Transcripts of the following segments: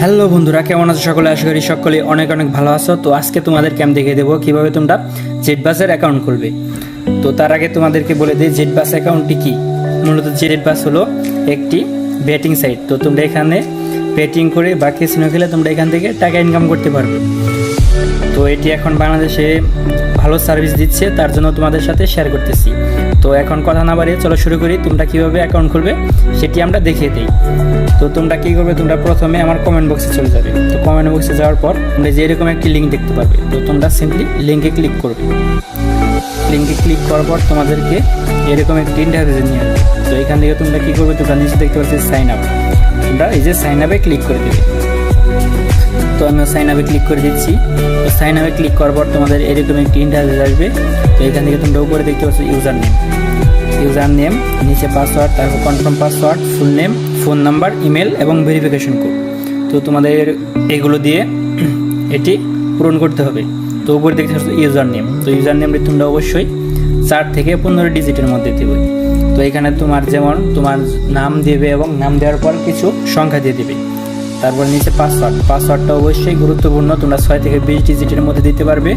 Hello বন্ধুরা, কেমন আছো সকলে? আশা করি সকলে অনেক অনেক ভালো আছো। তো আজকে তোমাদেরকে আমি দেখিয়ে দেবো কীভাবে তোমরা জেটবাসের অ্যাকাউন্ট খুলবে। তো তার আগে তোমাদেরকে বলে দিই জেটবাস অ্যাকাউন্টটি কী। মূলত জেটবাস হলো একটি বেটিং সাইট। তো তোমরা এখানে বেটিং করে বা ক্যাসিনো খেলে তোমরা এখান থেকে টাকা ইনকাম করতে পারবে। তো এটি এখন বাংলাদেশে ভালো সার্ভিস দিচ্ছে, তার জন্য তোমাদের সাথে শেয়ার করতেছি। তো এখন কথা না বাড়িয়ে চলো শুরু করি। তোমরা কীভাবে অ্যাকাউন্ট খুলবে সেটি আমরা দেখিয়ে দিই। তো তোমরা কী করবে, তোমরা প্রথমে আমার কমেন্ট বক্সে চলে যাবে। তো কমেন্ট বক্সে যাওয়ার পর তোমরা যে এরকম একটি লিঙ্ক দেখতে পারবে। তো তোমরা সিম্পলি লিঙ্কে ক্লিক করবে। লিঙ্কে ক্লিক করার পর তোমাদেরকে এরকম একটি ইন্টারফেসে নিয়ে আসবে। তো এখান থেকে তোমরা কী করবে, তোমরা নিচে দেখতে পাচ্ছি সাইন আপ। তোমরা এই যে সাইন আপে ক্লিক করে দেবে। তো আমি সাইন আপে ক্লিক করে দিচ্ছি। তো সাইন আপে ক্লিক করার পর তোমাদের এরকম একটি ইন্টারফেস আসবে। তো এখান থেকে তোমরা উপরে দেখতে পাচ্ছ ইউজার নেম, নিচে পাসওয়ার্ড, তারপর confirm password, full name, phone number, email এবং ভেরিফিকেশন কোড। তো তোমাদের এগুলো দিয়ে এটি পূরণ করতে হবে। তো উপরে দেখতে পাচ্ছ ইউজার নেম। তো ইউজার নেমটি তোমরা অবশ্যই 4 থেকে 15 ডিজিটের মধ্যে দেবে। তো এখানে তোমার যেমন তোমার নাম দেবে এবং নাম দেওয়ার পর কিছু সংখ্যা দিয়ে দেবে। তারপর নিচে পাসওয়ার্ডটা অবশ্যই গুরুত্বপূর্ণ। তোমরা 6 থেকে 20 ডিজিটের মধ্যে দিতে পারবে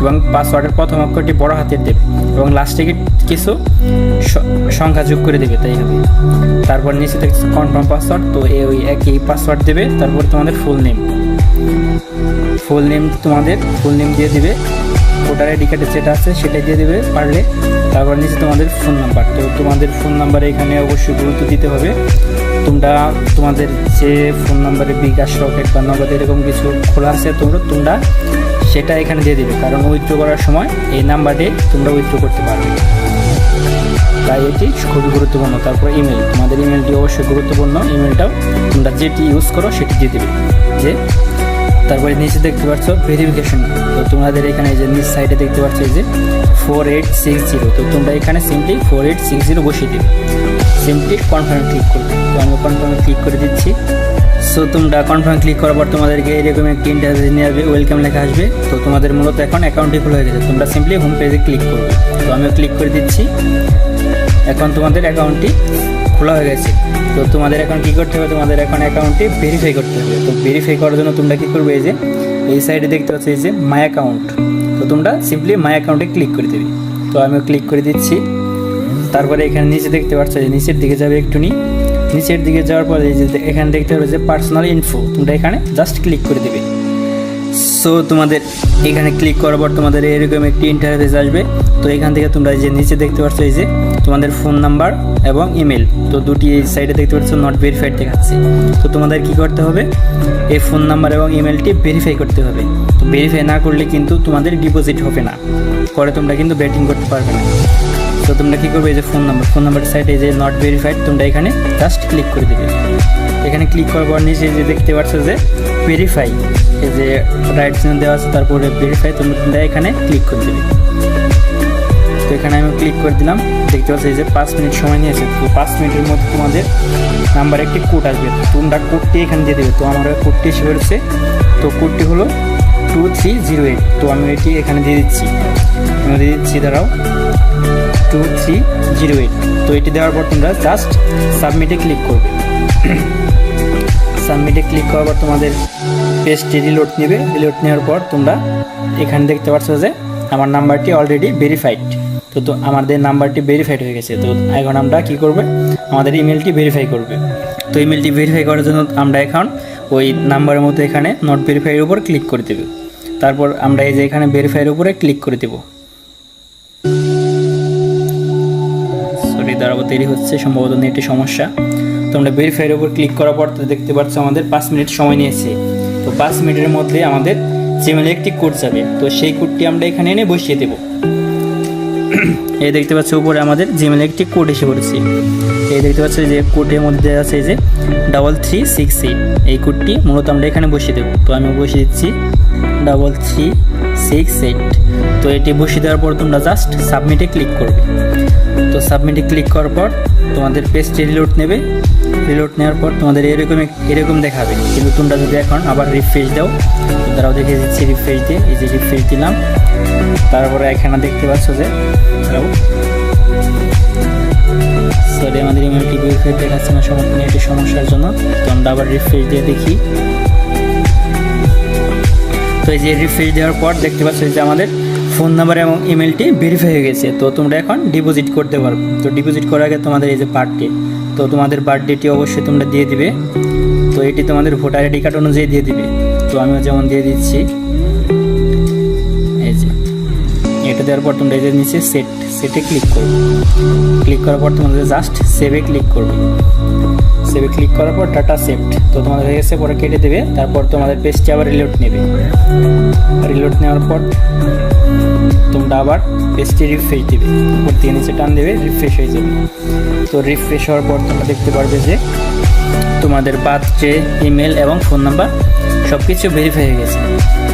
এবং পাসওয়ার্ডের প্রথম অক্ষরটি বড় হাতের দেবে এবং লাস্টে কিছু সংখ্যা যোগ করে দেবে, তাই হবে। তারপর নিচে দেখছো কনফার্ম পাসওয়ার্ড। তো ওই একই পাসওয়ার্ড দেবে। তারপর তোমাদের ফুল নেম তোমাদের ফুল নেম দিয়ে দিবে। ভোটার আইডি কার্ডে যেটা আছে সেটাই দিয়ে দেবে পারলে। তারপর নিচে তোমাদের ফোন নাম্বার। তো তোমাদের ফোন নাম্বারে এখানে অবশ্যই গুরুত্ব দিতে হবে। তোমরা তোমাদের যে ফোন নাম্বারে বিকাশ, রকেট বা নগদ এরকম কিছু খোলা আছে তোমরা সেটা এখানে দিয়ে দেবে, কারণ উইথড্র করার সময় এই নাম্বারে তোমরা উইথড্র করতে পারবে, তাই এটি খুবই গুরুত্বপূর্ণ। তারপর ইমেল, তোমাদের ইমেলটি অবশ্যই গুরুত্বপূর্ণ। ইমেলটাও তোমরা যেটি ইউজ করো সেটি দিয়ে দেবে। তারপরে নিচে দেখতে পাচ্ছ ভেরিফিকেশন। তো তোমাদের এখানে যে নিচ সাইডে দেখতে পাচ্ছ এই যে 4860। তো তোমরা এখানে সিম্পলি 4860 বসিয়ে দেবে। সিম্পলি কনফার্মে ক্লিক করবে। তো আমি কনফার্মে ক্লিক করে দিচ্ছি। সো তোমরা কনফার্ম ক্লিক করার পর তোমাদেরকে এরকম একটি ইন্টারফেস নিয়ে আসবে, ওয়েলকাম লেখা আসবে। তো তোমাদের মূলত এখন অ্যাকাউন্টটি খোলা হয়ে গেছে। তোমরা সিম্পলি হোম পেজে ক্লিক করবে। তো আমিও ক্লিক করে দিচ্ছি। এখন তোমাদের অ্যাকাউন্টটি খোলা হয়ে গেছে। তো তোমাদের এখন কী করতে হবে, তোমাদের এখন অ্যাকাউন্টটি ভেরিফাই করতে হবে। তো ভেরিফাই করার জন্য তোমরা কী করবে, এই যে এই সাইডে দেখতে পাচ্ছ এই যে মাই অ্যাকাউন্ট। তো তোমরা সিম্পলি মাই অ্যাকাউন্টে ক্লিক করে দেবে। তো আমিও ক্লিক করে দিচ্ছি। তারপরে এখানে নিচে দেখতে পাচ্ছ যে নিচের দিকে যাবে একটুনি। নিচের দিকে যাওয়ার পরে এই যে এখানে দেখতে পাবে যে পার্সোনাল ইনফো। তোমরা এখানে জাস্ট ক্লিক করে দেবে। সো তোমাদের এখানে ক্লিক করার পর তোমাদের এরকম একটি ইন্টারফেস আসবে। তো এখান থেকে তোমরা যে নিচে দেখতে পাচ্ছ এই যে তোমাদের ফোন নাম্বার এবং ইমেল, তো দুটি এই সাইডে দেখতে পাচ্ছ নট ভেরিফাইড দেখাচ্ছে। তো তোমাদের কি করতে হবে, এই ফোন নাম্বার এবং ইমেলটি ভেরিফাই করতে হবে। তো ভেরিফাই না করলে কিন্তু তোমাদের ডিপোজিট হবে না, পরে তোমরা কিন্তু ব্যাটিং করতে পারবে না। তো তোমরা কী করবে, এই যে ফোন নাম্বার সাইডে এই যে নট ভেরিফাইড, তোমরা এখানে জাস্ট ক্লিক করে দেবে। এখানে ক্লিক করার পর নিচে যে দেখতে পাচ্ছ যে ভেরিফাই, এই যে রাইট চিহ্ন দেওয়া আছে, তারপরে ভেরিফাই তোমরা এখানে ক্লিক করে দেবে। তো এখানে আমি ক্লিক করে দিলাম। দেখতে পাচ্ছি এই যে 5 মিনিট সময় নিয়েছে। তো 5 মিনিটের মধ্যে তোমাদের নাম্বারে একটি কোড আসবে। তো তোমরা কোডটি এখানে দিয়ে দেবে। তো আমার কোডটি এসে পড়েছে। তো কোডটি হলো 2308। তো আমি এটি এখানে দিয়ে দিচ্ছি। দাঁড়াও 2308। তো এটি দেওয়ার পর তোমরা জাস্ট সাবমিটে ক্লিক করবে। সাবমিটে ক্লিক করার পর তোমাদের পেজটি রিলোড নেবে। রিলোড নেওয়ার পর তোমরা এখানে দেখতে পাচ্ছ যে আমার নাম্বারটি অলরেডি ভেরিফাইড। তো আমাদের নাম্বারটি ভেরিফাইড হয়ে গেছে। তো এখন আমরা কী করবে, আমাদের ইমেলটি ভেরিফাই করবে। তো ইমেলটি ভেরিফাই করার জন্য আমরা এখন ওই নাম্বারের মতো এখানে নট ভেরিফাইয়ের উপর ক্লিক করে দেবে। তারপর আমরা এই যে এখানে ভেরিফাইয়ের উপরে ক্লিক করে দেব। দাঁড়াবো, দেরি হচ্ছে, সম্ভবত নেটের সমস্যা। তো আমরা ভেরিফাইয়ের উপর ক্লিক করার পর তো দেখতে পাচ্ছ আমাদের 5 মিনিট সময় নিয়েছে। তো 5 মিনিটের মধ্যে আমাদের জিমেলে একটি কোড যাবে। তো সেই কোডটি আমরা এখানে এনে বসিয়ে দেব। এই দেখতে পাচ্ছ উপরে আমাদের জিমেলে একটি কোড এসে পড়েছে। এই দেখতে পাচ্ছ যে কোডের মধ্যে আছে এই যে 3368। এই কোডটি মূলত আমরা এখানে বসিয়ে দেবো। তো আমি বসিয়ে দিচ্ছি 3368। তো এটি বসিয়ে দেওয়ার পর তোমরা জাস্ট সাবমিটে ক্লিক করবে। তো সাবমিটে ক্লিক করার পর তোমাদের পেজটি রিলোড নেবে। রিলোড নেওয়ার পর তোমাদের এরকম দেখাবে। কিন্তু তোমরা যদি এখন আবার রিফ্রেশ দাও, তারাও দেখে দিচ্ছি রিফ্রেশ দিয়ে, এই যে রিফ্রেশ দিলাম। তারপরে এখানে দেখতে পাচ্ছ যে সরি আমাদের ইমেলটি ভেরিফাইড দেখাচ্ছে না নেটের সমস্যার জন্য। তো আমরা আবার রিফ্রেশ দিয়ে দেখি। তো এই যে রিফ্রেশ দেওয়ার পর দেখতে পাচ্ছ যে আমাদের ফোন নাম্বার এবং ইমেলটি ভেরিফাই হয়ে গেছে। তো তোমরা এখন ডিপোজিট করতে পারবে। তো ডিপোজিট করার আগে তোমাদের এই যে বার্থডে, তো তোমাদের বার্থডেটি অবশ্যই তোমরা দিয়ে দিবে। তো এটি তোমাদের ভোটার আইডি কার্ড অনুযায়ী দিয়ে দিবে। তো আমিও যেমন দিয়ে দিচ্ছি, এই যে এটা দেওয়ার পর তোমরা এই যে নিচে সেটে ক্লিক করবে। ক্লিক করার পর তোমাদের জাস্ট সেভে ক্লিক করবে। সেভে ক্লিক করার পর ডাটা সেভড, তো তোমাদের হয়ে গেছে, পরে কেটে দেবে। তারপর তোমাদের পেজটি আবার রিলোড নেবে। রিলোড নেওয়ার পর তোমরা আবার পেজটি রিফ্রেশ দিবে, উপর দিয়ে নিচে টান দেবে, রিফ্রেশ হয়ে যাবে। তো রিফ্রেশ হওয়ার পর তোমরা দেখতে পারবে যে তোমাদের বার্থডে, ইমেল এবং ফোন নাম্বার সব কিছু ভেরিফাই হয়ে গেছে।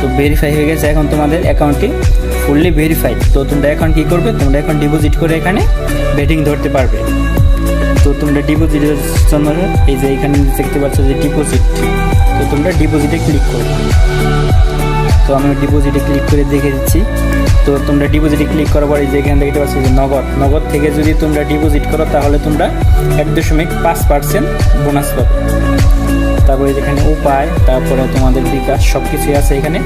তো ভেরিফাই হয়ে গেছে, এখন তোমাদের অ্যাকাউন্টটি ফুললি ভেরিফাইড। তো তোমরা এখন কী করবে, তোমরা এখন ডিপোজিট করে এখানে বেটিং ধরতে পারবে। তো তোমরা ডিপোজিটের জন্য এই যে এখানে দেখতে পাচ্ছ যে ডিপোজিট, তো তোমরা ডিপোজিটে ক্লিক করবে। তো আমি ডিপোজিটে ক্লিক করে দেখে দিচ্ছি। তো তোমরা ডিপোজিটে ক্লিক করার পর এই যে এখানে দেখতে পাচ্ছ যে নগদ থেকে যদি তোমরা ডিপোজিট করো তাহলে তোমরা 1.5% বোনাস পাবে। তারপরে যেখানে উপায়, তারপরে তোমাদের বিকাশ সব কিছুই আছে এখানে।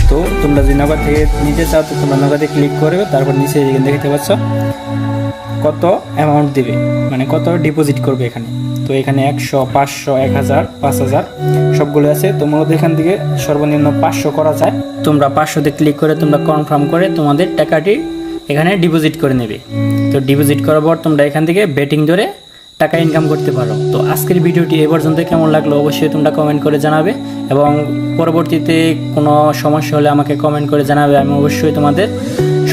তো তোমরা যদি নগদ থেকে নিতে চাও তো তোমরা নগদে ক্লিক করবে। তারপর নিচে এখানে দেখতে পাচ্ছ কত অ্যামাউন্ট দিবে, মানে কত ডিপোজিট করবে এখানে। তো এখানে 100, 500, 1000, 5000 সবগুলো আছে। তোমরা এখান থেকে সর্বনিম্ন 500 করা যায়। তোমরা 500তে ক্লিক করে তোমরা কনফার্ম করে তোমাদের টাকাটি এখানে ডিপোজিট করে নেবে। তো ডিপোজিট করার পর তোমরা এখান থেকে বেটিং ধরে টাকা ইনকাম করতে পারো। তো আজকের ভিডিওটি এ পর্যন্ত কেমন লাগলো অবশ্যই তোমরা কমেন্ট করে জানাবে, এবং পরবর্তীতে কোনো সমস্যা হলে আমাকে কমেন্ট করে জানাবে। আমি অবশ্যই তোমাদের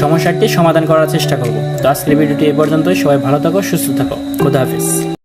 সমস্যাটি সমাধান করার চেষ্টা করব। তো আজকের ভিডিওটি এ পর্যন্তই। সবাই ভালো থাকো, সুস্থ থাকো। খোদা হাফেজ।